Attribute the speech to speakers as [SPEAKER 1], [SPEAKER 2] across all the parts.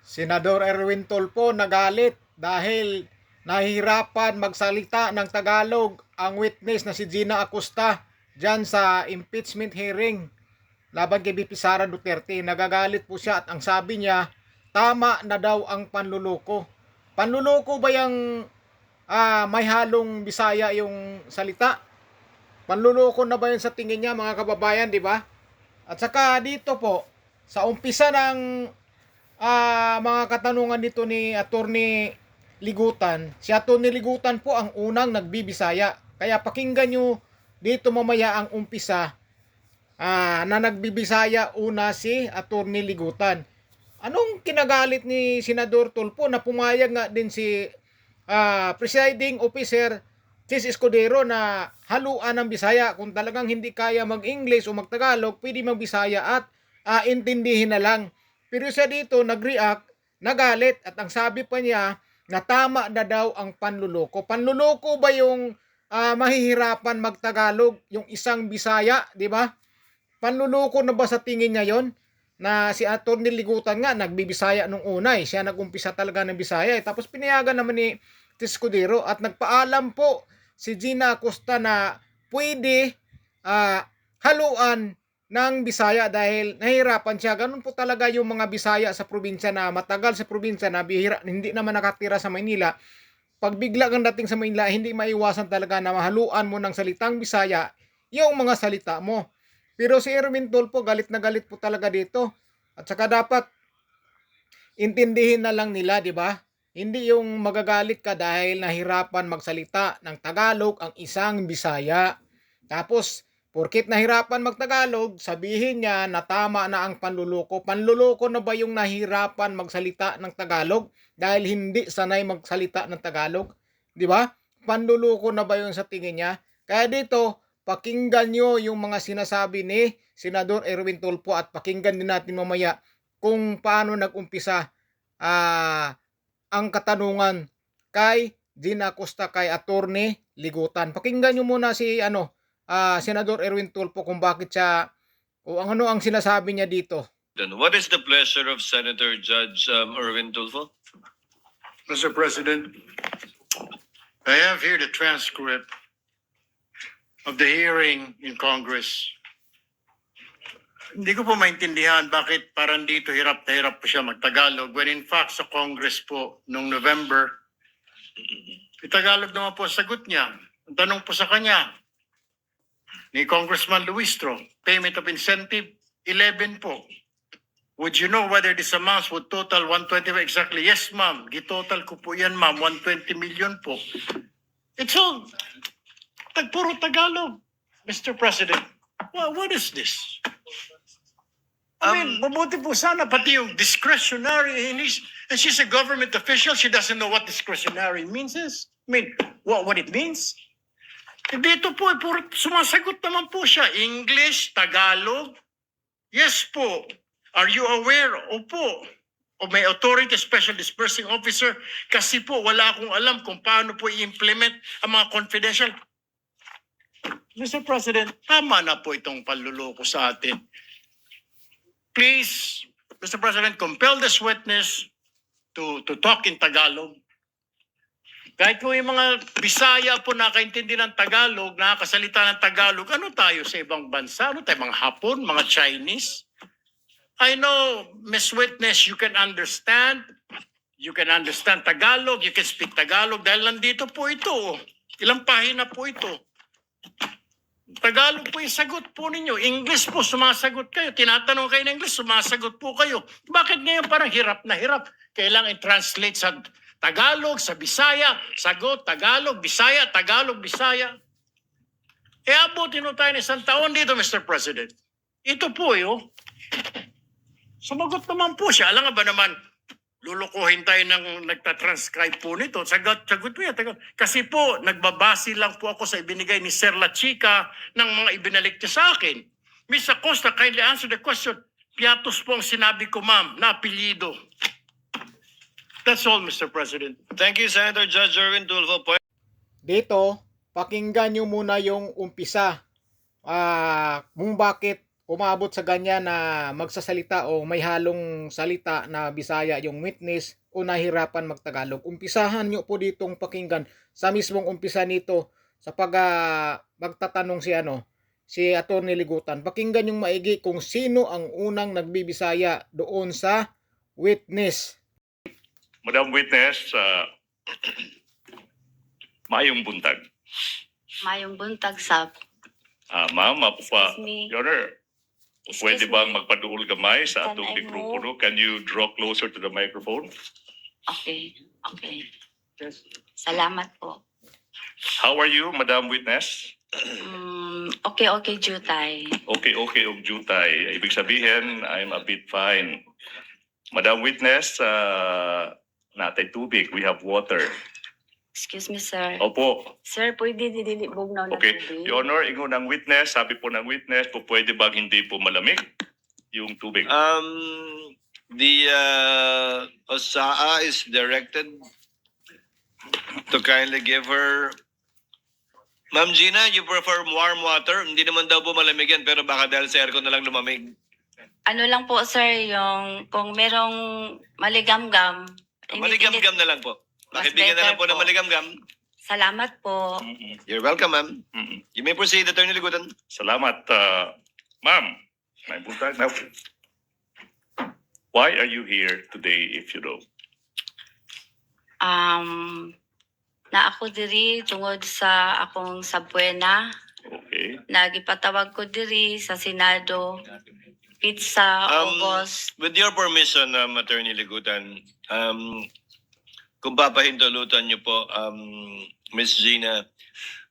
[SPEAKER 1] Senador Erwin Tulfo nagalit dahil nahihirapan magsalita ng Tagalog ang witness na si Gina Acosta dyan sa impeachment hearing laban kay VP Sara Duterte. Nagagalit po siya at ang sabi niya, tama na daw ang panluloko. Panluloko ba yung may halong Bisaya yung salita? Panluloko na ba yun sa tingin niya, mga kababayan, di ba? At saka dito po, sa umpisa ng mga katanungan dito ni Attorney Ligutan, si Attorney Ligutan po ang unang nagbibisaya. Kaya pakinggan nyo dito mamaya ang umpisa na nagbibisaya una si Attorney Ligutan. Anong kinagalit ni Senador Tulfo na pumayag nga din si presiding officer Chis Escudero na haluan ng Bisaya? Kung talagang hindi kaya mag-English o mag-Tagalog, pwede mag-Bisaya at intindihin na lang. Pero siya dito nag-react, nagalit at ang sabi pa niya na tama na daw ang panluloko. Panluloko ba yung mahihirapan mag-Tagalog, yung isang Bisaya, di ba? Panluloko na ba sa tingin niya yon? Na si Atty. Ligutan nga nagbibisaya nung una siya nagumpisa talaga ng Bisaya tapos pinayagan naman ni Escudero at nagpaalam po si Gina Acosta na pwede haluan ng Bisaya dahil nahihirapan siya. Ganun po talaga yung mga Bisaya sa probinsya na matagal sa probinsya na bihira, hindi naman nakatira sa Maynila. Pag bigla kang dating sa Maynila, hindi maiwasan talaga na mahaluan mo ng salitang Bisaya yung mga salita mo. Pero si Erwin Tulfo galit na galit po talaga dito. At saka dapat intindihin na lang nila, di ba? Hindi yung magagalit ka dahil nahirapan magsalita ng Tagalog ang isang Bisaya. Tapos, porkit nahirapan magtagalog, sabihin niya na tama na ang panluloko. Panluloko na ba yung nahirapan magsalita ng Tagalog dahil hindi sanay magsalita ng Tagalog? Di ba? Panluloko na ba yun sa tingin niya? Kaya dito, pakinggan nyo yung mga sinasabi ni Senador Erwin Tulfo at pakinggan din natin mamaya kung paano nag-umpisa ang katanungan kay Gina Acosta kay Attorney Ligutan. Pakinggan nyo muna si Senador Erwin Tulfo kung bakit siya o ano ang sinasabi niya dito.
[SPEAKER 2] What is the pleasure of Senator Judge Erwin Tulfo?
[SPEAKER 3] Mr. President, I have here the transcript of the hearing in Congress. Hindi ko po maintindihan bakit parang dito hirap na hirap po siya mag-Tagalog when in fact sa Congress po noong November, Tagalog naman po sagot niya. Ang tanong po sa kanya ni Congressman Luistro, payment of incentive, 11 po. Would you know whether this amounts would total 120 exactly? Yes, ma'am. Gitotal ko po yan, ma'am. 120 million po. It's all puro Tagalog, Mr. President. Well, what is this? I mean, mabuti po sana pati yung discretionary, and she's a government official, she doesn't know what discretionary means is. I mean, what it means? Dito po, puro sumasagot naman po siya. English, Tagalog. Yes po. Are you aware? Opo. O may authority, special dispersing officer. Kasi po, wala akong alam kung paano po i-implement ang mga confidential. Mr. President, tama na po itong panluloko sa atin. Please, Mr. President, compel this witness to talk in Tagalog. Kahit kung yung mga Bisaya po nakaintindi ng Tagalog, nakakasalita ng Tagalog, ano tayo sa ibang bansa? Ano tayo, mga Hapon, mga Chinese? I know, Miss Witness, you can understand Tagalog, you can speak Tagalog dahil nandito po ito. Ilang pahina po ito. Tagalog po yung sagot po ninyo. English po, sumasagot kayo. Tinatanong kayo ng English, sumasagot po kayo. Bakit ngayon parang hirap na hirap? Kailangan i-translate sa Tagalog, sa Bisaya, sagot, Tagalog, Bisaya, Tagalog, Bisaya. Abutin mo tayo ng isang taon dito, Mr. President. Ito po yun. Sumagot naman po siya. Alam nga ba naman, lulukuhin tayo ng nagtatranscribe po nito. Sagot po yan. Kasi po, nagbabase lang po ako sa ibinigay ni Sir La Chica ng mga ibinalik niya sa akin. Miss Acosta, kindly answer the question. Piatos po ang sinabi ko, ma'am, na apelyido. That's all, Mr. President.
[SPEAKER 2] Thank you, Senator Judge Erwin Tulfo.
[SPEAKER 1] Dito, pakinggan nyo muna yung umpisa kung bakit umabot sa ganyan na magsasalita o may halong salita na Bisaya yung witness o nahirapan magtagalog. Umpisahan nyo po ditong pakinggan sa mismong umpisa nito sa magtatanong si Atty. Ligutan. Pakinggan yung maigi kung sino ang unang nagbibisaya doon sa witness.
[SPEAKER 4] Madam Witness, maayong buntag.
[SPEAKER 5] Mayong buntag sa
[SPEAKER 4] Ma'am,
[SPEAKER 5] Excuse me.
[SPEAKER 4] Your Honor, pwede
[SPEAKER 5] excuse
[SPEAKER 4] bang
[SPEAKER 5] me.
[SPEAKER 4] magpaduol gamay sa
[SPEAKER 5] Can
[SPEAKER 4] atong
[SPEAKER 5] I
[SPEAKER 4] mikropono? Can you draw closer to the microphone?
[SPEAKER 5] Okay. Salamat po.
[SPEAKER 4] How are you, Madam Witness?
[SPEAKER 5] Okay, Jutay.
[SPEAKER 4] Okay, og jutay. Ibig sabihin, I'm a bit fine. Madam Witness, natay tubig. We have water.
[SPEAKER 5] Excuse me, sir.
[SPEAKER 4] Opo.
[SPEAKER 5] Sir, pwede didilibog na
[SPEAKER 4] Okay.
[SPEAKER 5] tubig?
[SPEAKER 4] Your Honor, ingon ng witness, sabi po ng witness, po pwede bang hindi po malamig yung tubig?
[SPEAKER 2] The OSAA is directed to kindly give her. Ma'am Gina, you prefer warm water? Hindi naman daw po malamig yan, pero baka dahil sa aircon na lang lumamig.
[SPEAKER 5] Ano lang po, sir, yung kung merong maligamgam.
[SPEAKER 2] Maligam-gam na lang po.
[SPEAKER 5] Mas
[SPEAKER 2] Pakibigyan na lang
[SPEAKER 5] better
[SPEAKER 2] po ng
[SPEAKER 5] po.
[SPEAKER 2] maligam-gam.
[SPEAKER 5] Salamat po.
[SPEAKER 4] Mm-mm.
[SPEAKER 2] You're welcome, ma'am.
[SPEAKER 4] Mm-mm.
[SPEAKER 2] You may proceed, Attorney Ligutan.
[SPEAKER 4] Salamat, ma'am. May buntag na. Why are you here today if you know?
[SPEAKER 5] Na ako diri tungod sa akong sabuena.
[SPEAKER 4] Okay.
[SPEAKER 5] Nagipatawag ko diri sa Senado. Pizza, August.
[SPEAKER 2] With your permission, Attorney Ligutan, kung papahintulutan niyo po, Ms. Gina,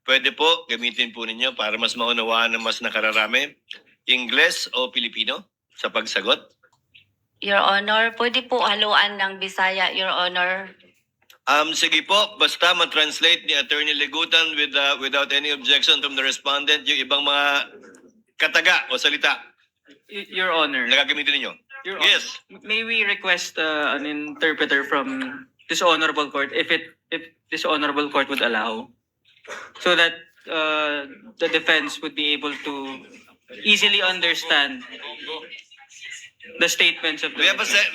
[SPEAKER 2] pwede po gamitin po ninyo para mas maunawaan ng mas nakararami, Ingles o Pilipino sa pagsagot?
[SPEAKER 5] Your Honor, pwede po haluan ng Bisaya, Your Honor.
[SPEAKER 2] Sige po, basta ma-translate ni Attorney Ligutan without any objection from the respondent yung ibang mga kataga o salita
[SPEAKER 6] Your Honor.
[SPEAKER 2] na gagamitin ninyo.
[SPEAKER 6] Your
[SPEAKER 2] Yes.
[SPEAKER 6] Honor, may we request an interpreter from this honorable court if this honorable court would allow, so that the defense would be able to easily understand the statements of the
[SPEAKER 2] We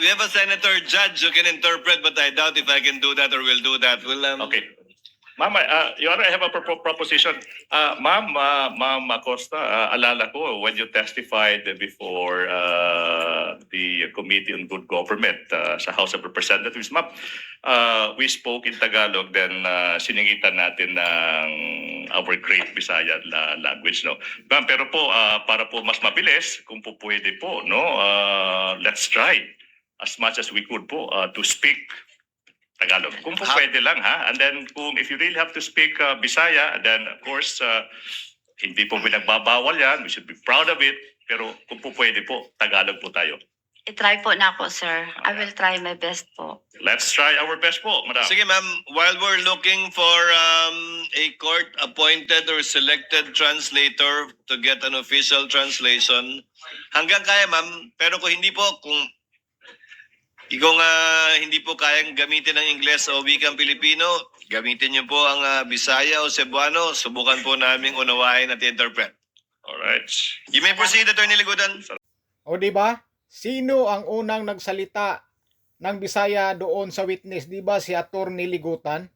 [SPEAKER 2] have a senator judge who can interpret, but I doubt if I can do that or will do that.
[SPEAKER 4] Okay. Ma'am, Your Honor, I have a proposition. Ma'am Acosta, alala ko when you testified before the Committee on Good Government sa House of Representatives, ma'am, we spoke in Tagalog, then siningitan natin ng our great Bisaya language, no? Ma'am, pero po, para po mas mabilis, kung po pwede po, no? Let's try as much as we could po to speak Tagalog. Kung po pwede lang, ha? And then, if you really have to speak Bisaya, then of course, hindi po pinagbabawal yan. We should be proud of it. Pero kung po pwede po, Tagalog po tayo.
[SPEAKER 5] I-try po na ako, sir. I will try my best po.
[SPEAKER 4] Let's try our best po, madam.
[SPEAKER 2] Sige ma'am, while we're looking for a court-appointed or selected translator to get an official translation, hanggang kaya ma'am, pero kung hindi po, hindi po kayang gamitin ng Ingles o wikang Pilipino, gamitin niyo po ang Bisaya o Cebuano, subukan po namin unawain at interpret.
[SPEAKER 4] Alright.
[SPEAKER 2] You may proceed, Attorney Ligutan.
[SPEAKER 1] O di ba? Sino ang unang nagsalita ng Bisaya doon sa witness? Di ba si Atty. Ligutan?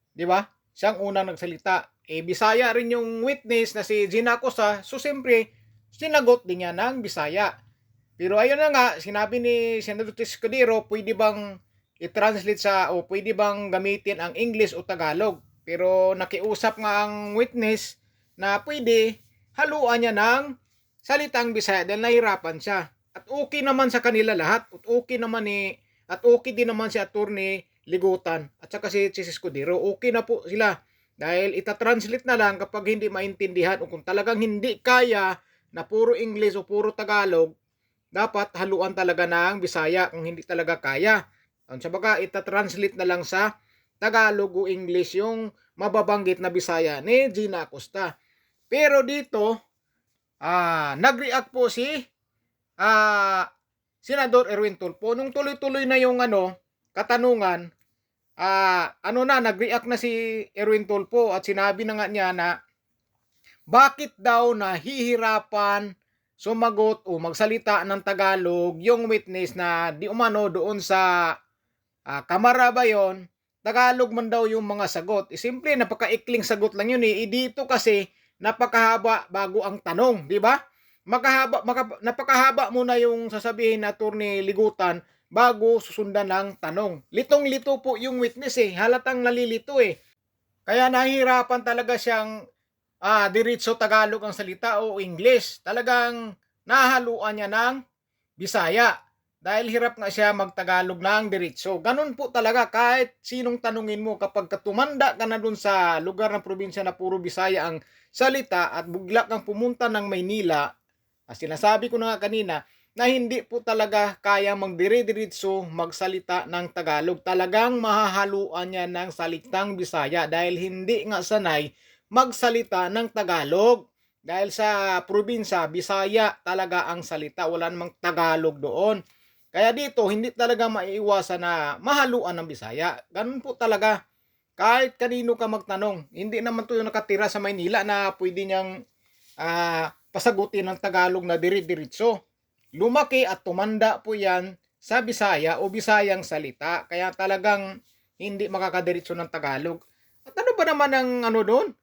[SPEAKER 1] Di ba? Siyang unang nagsalita. Bisaya rin yung witness na si Gina Acosta. So siyempre, sinagot din niya ng Bisaya. Pero ayun na nga, sinabi ni Senador Escudero, pwede bang i-translate o pwede bang gamitin ang English o Tagalog? Pero nakiusap nga ang witness na pwede haluan niya ng salitang Bisaya dahil nahirapan siya. At okay naman sa kanila lahat. At okay din naman si Atty. Ligutan at saka si Escudero. Okay na po sila. Dahil itatranslate na lang kapag hindi maintindihan o kung talagang hindi kaya na puro English o puro Tagalog, dapat haluan talaga ng Bisaya kung hindi talaga kaya. Sa baga, itatranslate na lang sa Tagalog o English yung mababanggit na Bisaya ni Gina Acosta. Pero dito, nag-react po si Senador Erwin Tulfo. Nung tuloy-tuloy na yung katanungan, nag-react na si Erwin Tulfo at sinabi na nga niya na bakit daw nahihirapan sumagot o magsalita ng Tagalog yung witness na di umano doon sa kamara ba yun, Tagalog man daw yung mga sagot. Simple, napakaikling sagot lang yun eh. Dito kasi napakahaba bago ang tanong, di ba? Napakahaba muna yung sasabihin na Attorney Ligutan bago susundan ng tanong. Litong-lito po yung witness eh. Halatang nalilito eh. Kaya nahihirapan talaga siyang diretso Tagalog ang salita o English. Talagang nahaluan niya ng Bisaya. Dahil hirap nga siya magtagalog ng diretso. Ganun po talaga kahit sinong tanungin mo kapag tumanda ka na dun sa lugar ng probinsya na puro Bisaya ang salita at bigla kang pumunta ng Maynila, sinasabi ko na nga kanina na hindi po talaga kaya magdire-diretso magsalita ng Tagalog. Talagang mahahaluan niya ng salitang Bisaya dahil hindi nga sanay magsalita ng Tagalog. Dahil sa probinsya, Bisaya talaga ang salita. Wala namang Tagalog doon. Kaya dito, hindi talaga maiiwasan na mahaluan ng Bisaya. Ganun po talaga. Kahit kanino ka magtanong. Hindi naman to yung nakatira sa Maynila na pwede niyang pasagutin ng Tagalog na diri-diritso. Lumaki at tumanda po yan sa Bisaya o Bisayang salita. Kaya talagang hindi makakadiritso ng Tagalog. At ano ba naman ang ano doon?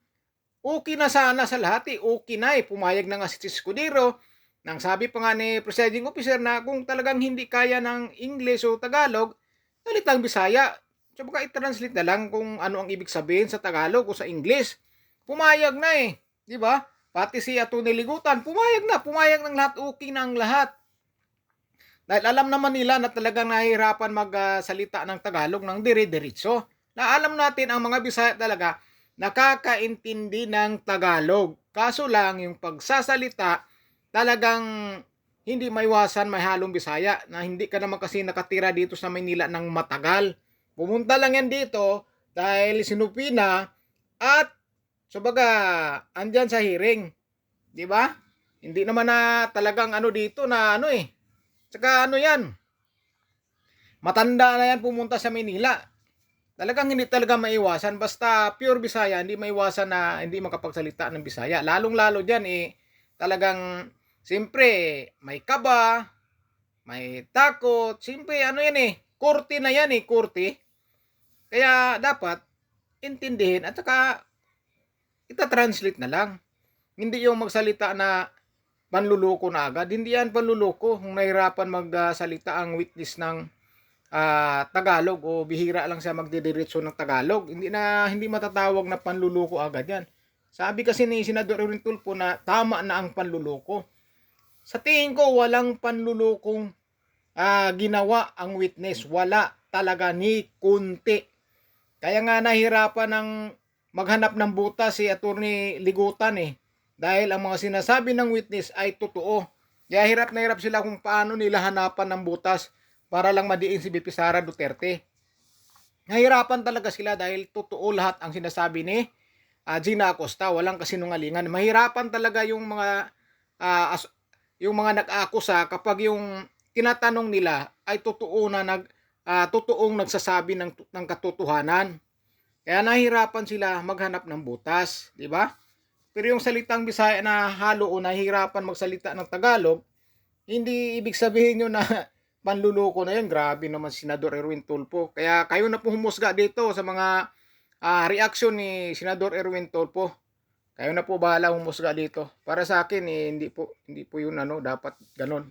[SPEAKER 1] Okay na sana sa lahat eh. Okay na eh. Pumayag na nga si Escudero. Nang sabi pa nga ni presiding officer na kung talagang hindi kaya ng English o Tagalog, salitang Bisaya. So baka i-translate na lang kung ano ang ibig sabihin sa Tagalog o sa English. Pumayag na eh. Di ba? Pati si Atty. Ligutan, pumayag na. Pumayag ng lahat. Okay na ang lahat. Dahil alam naman nila na talagang nahihirapan magsalita ng Tagalog ng dire-diretso. Na alam natin ang mga Bisaya talaga nakakaintindi ng Tagalog. Kaso lang yung pagsasalita talagang hindi maiwasan may halong Bisaya na hindi ka naman kasi nakatira dito sa Maynila ng matagal. Pumunta lang yan dito dahil sinupina at sabaga andyan sa hearing. Di ba? Hindi naman na talagang ano dito na ano eh. Tsaka ano yan. Matanda na yan pumunta sa Maynila. Talagang hindi talaga maiwasan. Basta pure Bisaya, hindi maiwasan na hindi makapagsalita ng Bisaya. Lalong-lalo dyan eh, talagang, siyempre, may kaba, may takot. Siyempre, ano yan eh, kurti na yan eh, kurti. Kaya dapat, intindihin at saka, ita-translate na lang. Hindi yung magsalita na panluloko na agad. Hindi yan panluloko kung nahirapan magsalita ang witness ng Tagalog o bihira lang siya magdidiretso ng Tagalog. Hindi matatawag na panluloko agad yan. Sabi kasi ni Senador Erwin Tulfo na tama na ang panluloko. Sa tingin ko walang panlulokong ginawa ang witness. Wala talaga ni kunti. Kaya nga nahirapan ng maghanap ng butas si Attorney Ligutan eh. Dahil ang mga sinasabi ng witness ay totoo. Kaya hirap na hirap sila kung paano nila hanapan ng butas para lang madiin si BP Sara Duterte. Nahirapan talaga sila dahil totoo lahat ang sinasabi ni Gina Acosta. Walang kasinungalingan. Mahirapan talaga yung mga nag-aakusa kapag yung tinatanong nila ay totoo na totoong nagsasabi ng katotohanan. Kaya nahirapan sila maghanap ng butas, di ba? Pero yung salitang Bisaya na halo o nahihirapan magsalita ng Tagalog, hindi ibig sabihin yun na panluloko na yun. Grabe naman si Senador Erwin Tulfo. Kaya kayo na po humusga dito sa mga reaksyon ni Senador Erwin Tulfo. Kayo na po bahala humusga dito. Para sa akin hindi po yun dapat ganon.